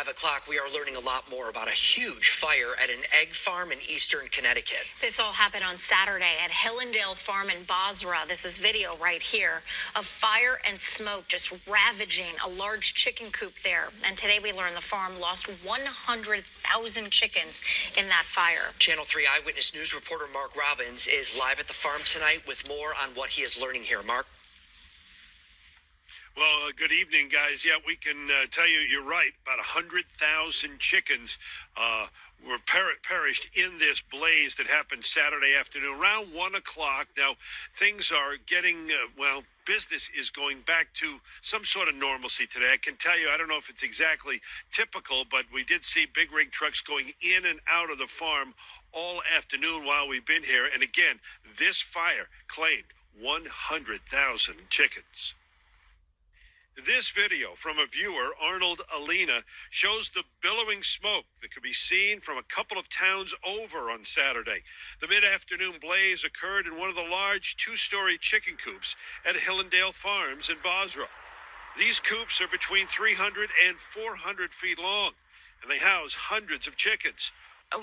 5 o'clock, we are learning a lot more about a huge fire at an egg farm in eastern Connecticut. This all happened on Saturday at Hillendale Farm in Bozrah. This is video right here of fire and smoke just ravaging a large chicken coop there. And today we learned the farm lost 100,000 chickens in that fire. Channel 3 Eyewitness News reporter Mark Robbins is live at the farm tonight with more on what he is learning here. Mark? Well, good evening, guys. Yeah, we can tell you you're right. About 100,000 chickens were perished in this blaze that happened Saturday afternoon around 1 o'clock. Now, things are getting, business is going back to some sort of normalcy today. I can tell you, I don't know if it's exactly typical, but we did see big rig trucks going in and out of the farm all afternoon while we've been here. And again, this fire claimed 100,000 chickens. This video from a viewer, Arnold Alina, shows the billowing smoke that could be seen from a couple of towns over on Saturday. The mid-afternoon blaze occurred in one of the large two-story chicken coops at Hillendale Farms in Bozrah. These coops are between 300 and 400 feet long, and they house hundreds of chickens.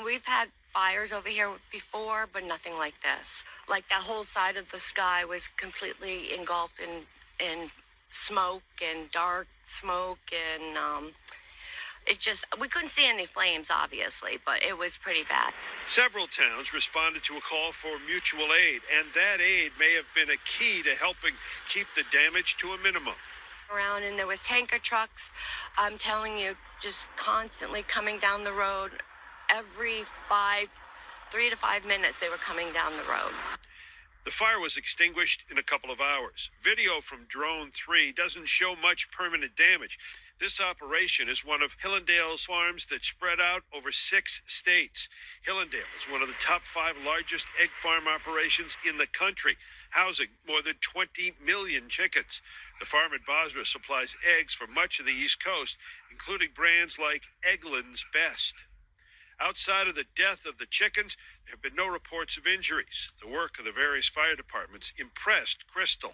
We've had fires over here before, but nothing like this. Like that whole side of the sky was completely engulfed in smoke and dark smoke, and we couldn't see any flames, obviously, but it was pretty bad. Several towns responded to a call for mutual aid, and that aid may have been a key to helping keep the damage to a minimum. Around, and there was tanker trucks, I'm telling you, just constantly coming down the road. Every 3 to 5 minutes they were coming down the road. The fire was extinguished in a couple of hours. Video from Drone 3 doesn't show much permanent damage. This operation is one of Hillendale's farms that spread out over 6 states. Hillendale is one of the top 5 largest egg farm operations in the country, housing more than 20 million chickens. The farm at Bozrah supplies eggs for much of the East Coast, including brands like Eggland's Best. Outside of the death of the chickens, there have been no reports of injuries. The work of the various fire departments impressed Crystal.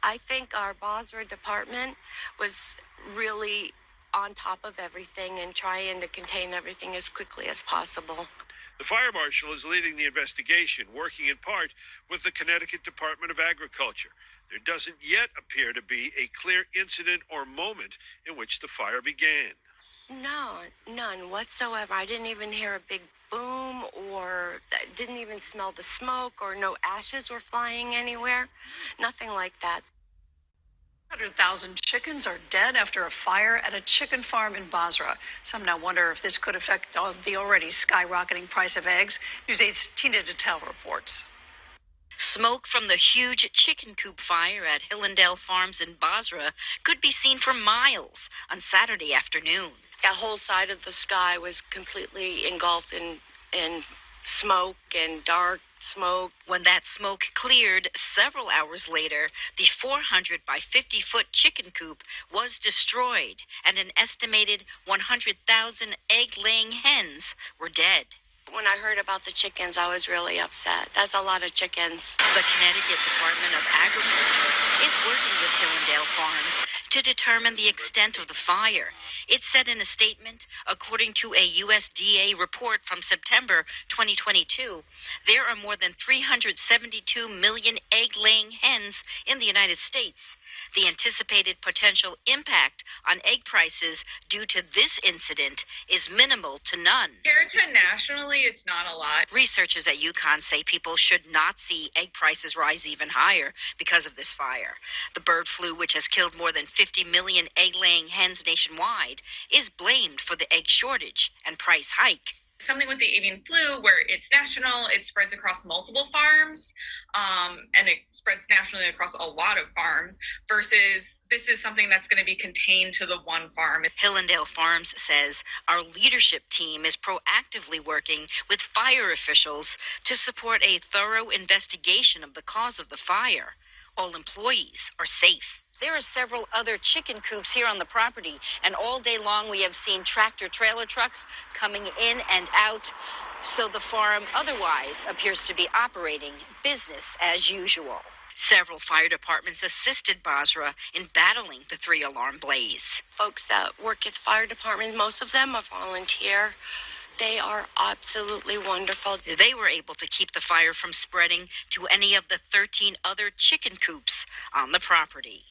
I think our Bozrah department was really on top of everything and trying to contain everything as quickly as possible. The fire marshal is leading the investigation, working in part with the Connecticut Department of Agriculture. There doesn't yet appear to be a clear incident or moment in which the fire began. No, none whatsoever. I didn't even hear a big boom, or didn't even smell the smoke, or no ashes were flying anywhere. Nothing like that. 100,000 chickens are dead after a fire at a chicken farm in Bozrah. Some now wonder if this could affect the already skyrocketing price of eggs. News 8's Tina Detel reports. Smoke from the huge chicken coop fire at Hillendale Farms in Bozrah could be seen for miles on Saturday afternoon. That whole side of the sky was completely engulfed in smoke and dark smoke. When that smoke cleared several hours later, the 400 by 50-foot chicken coop was destroyed, and an estimated 100,000 egg-laying hens were dead. When I heard about the chickens, I was really upset. That's a lot of chickens. The Connecticut Department of Agriculture is working with Hillendale Farms to determine the extent of the fire. It said in a statement, according to a USDA report from September 2022, there are more than 372 million egg-laying hens in the United States. The anticipated potential impact on egg prices due to this incident is minimal to none. Compared to nationally, it's not a lot. Researchers at UConn say people should not see egg prices rise even higher because of this fire. The bird flu, which has killed more than 50 million egg-laying hens nationwide, is blamed for the egg shortage and price hike. Something with the avian flu, where it's national, it spreads across multiple farms, and it spreads nationally across a lot of farms, versus this is something that's going to be contained to the one farm. Hillendale Farms says our leadership team is proactively working with fire officials to support a thorough investigation of the cause of the fire. All employees are safe. There are several other chicken coops here on the property, and all day long we have seen tractor-trailer trucks coming in and out, so the farm otherwise appears to be operating business as usual. Several fire departments assisted Bozrah in battling the 3-alarm blaze. Folks that work at the fire department, most of them are volunteer. They are absolutely wonderful. They were able to keep the fire from spreading to any of the 13 other chicken coops on the property.